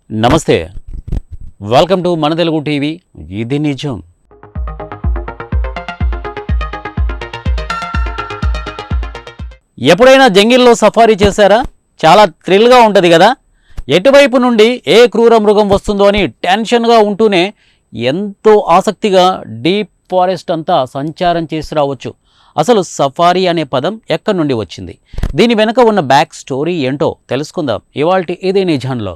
నమస్తే, welcome to మన Telugu TV. ఇది నిజం. ఎప్పుడైనా జంగిల్లో సఫారీ చేశారా? చాలా థ్రిల్గా ఉంటుంది కదా. ఎటువైపు నుండి ఏ క్రూర మృగం వస్తుందో అని టెన్షన్గా ఉంటూనే ఎంతో ఆసక్తిగా డీప్ ఫారెస్ట్ అంతా సంచారం చేసి రావచ్చు. అసలు సఫారీ అనే పదం ఎక్కడి నుండి వచ్చింది, దీని వెనుక ఉన్న బ్యాక్ స్టోరీ ఏంటో తెలుసుకుందాం ఇవాల్టి ఇది నిజంలో.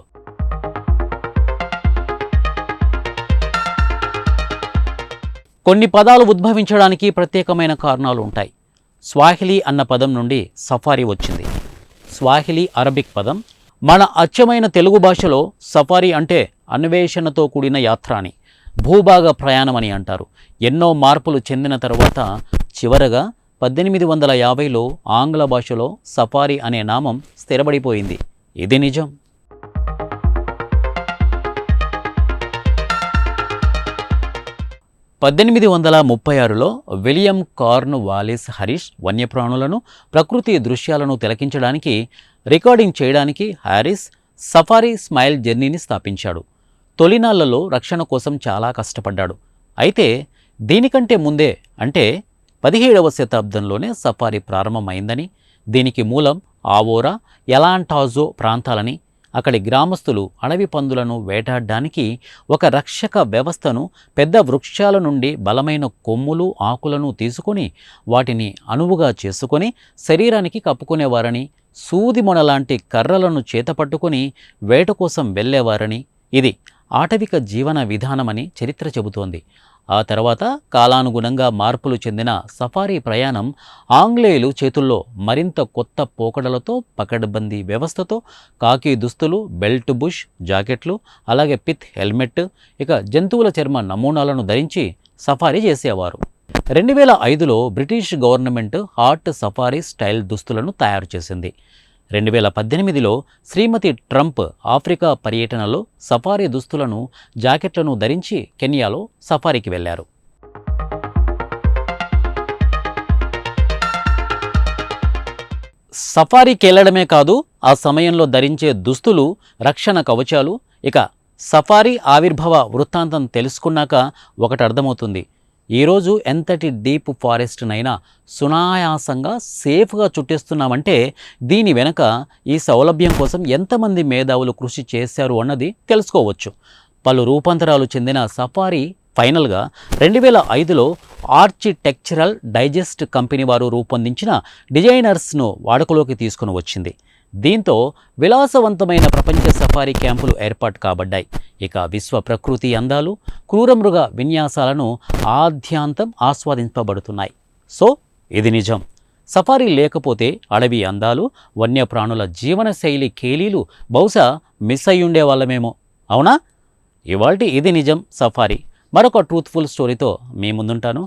కొన్ని పదాలు ఉద్భవించడానికి ప్రత్యేకమైన కారణాలు ఉంటాయి. స్వాహిలీ అన్న పదం నుండి సఫారీ వచ్చింది. స్వాహిలీ అరబిక్ పదం. మన అచ్చమైన తెలుగు భాషలో సఫారీ అంటే అన్వేషణతో కూడిన యాత్ర అని, భూభాగ ప్రయాణం అని అంటారు. ఎన్నో మార్పులు చెందిన తర్వాత చివరగా 1850లో ఆంగ్ల భాషలో సఫారీ అనే నామం స్థిరపడిపోయింది. ఇది నిజం. 1836లో విలియం కార్న్ వాలిస్ హారిస్ వన్యప్రాణులను, ప్రకృతి దృశ్యాలను తిలకించడానికి, రికార్డింగ్ చేయడానికి హారిస్ సఫారీ స్మైల్ జర్నీని స్థాపించాడు. తొలినాళ్లలో రక్షణ కోసం చాలా కష్టపడ్డాడు. అయితే దీనికంటే ముందే అంటే 17వ శతాబ్దంలోనే సఫారీ ప్రారంభమైందని, దీనికి మూలం ఆవోరా, ఎలాంటాజో ప్రాంతాలని, అక్కడి గ్రామస్తులు అడవి పందులను వేటాడడానికి ఒక రక్షక వ్యవస్థను, పెద్ద వృక్షాల నుండి బలమైన కొమ్ములు, ఆకులను తీసుకొని వాటిని అణువుగా చేసుకొని శరీరానికి కప్పుకునేవారని, సూది మొనలాంటి కర్రలను చేతపట్టుకొని వేట కోసం వెళ్ళేవారని, ఇది ఆటవిక జీవన విధానమని చరిత్ర చెబుతోంది. ఆ తర్వాత కాలానుగుణంగా మార్పులు చెందిన సఫారీ ప్రయాణం ఆంగ్లేయులు చేతుల్లో మరింత కొత్త పోకడలతో, పకడ్బందీ వ్యవస్థతో, కాకి దుస్తులు, బెల్ట్ బుష్ జాకెట్లు, అలాగే పిత్ హెల్మెట్, ఇక జంతువుల చర్మ నమూనాలను ధరించి సఫారీ చేసేవారు. 2005లో British government hot safari style దుస్తులను తయారు చేసింది. 2018లో శ్రీమతి ట్రంప్ ఆఫ్రికా పర్యటనలో సఫారీ దుస్తులను, జాకెట్లను ధరించి కెన్యాలో సఫారీకి వెళ్లారు. సఫారీకి వెళ్లడమే కాదు, ఆ సమయంలో ధరించే దుస్తులు, రక్షణ కవచాలు. ఇక సఫారీ ఆవిర్భావ వృత్తాంతం తెలుసుకున్నాక ఒకటి అర్థమవుతుంది. ఈరోజు ఎంతటి డీప్ ఫారెస్ట్నైనా సునాయాసంగా సేఫ్గా చుట్టేస్తున్నామంటే దీని వెనక ఈ సౌలభ్యం కోసం ఎంతమంది మేధావులు కృషి చేశారు అన్నది తెలుసుకోవచ్చు. పలు రూపాంతరాలు చెందిన సఫారీ ఫైనల్గా 2005లో ఆర్కిటెక్చరల్ డైజెస్ట్ కంపెనీ వారు రూపొందించిన డిజైనర్స్ను వాడుకలోకి తీసుకుని వచ్చింది. దీంతో విలాసవంతమైన ప్రపంచ సఫారీ క్యాంపులు ఏర్పాటు కాబడ్డాయి. ఇక విశ్వ ప్రకృతి అందాలు, క్రూరమృగ విన్యాసాలను ఆద్యాంతం ఆస్వాదింపబడుతున్నాయి. సో ఇది నిజం. సఫారీ లేకపోతే అడవి అందాలు, వన్యప్రాణుల జీవనశైలి కేలీలు బహుశా మిస్ అయ్యి ఉండే వాళ్ళమేమో. అవునా? ఇవాల్టి ఇది నిజం సఫారీ మరొక ట్రూత్ఫుల్ స్టోరీతో మీ ముందుంటాను.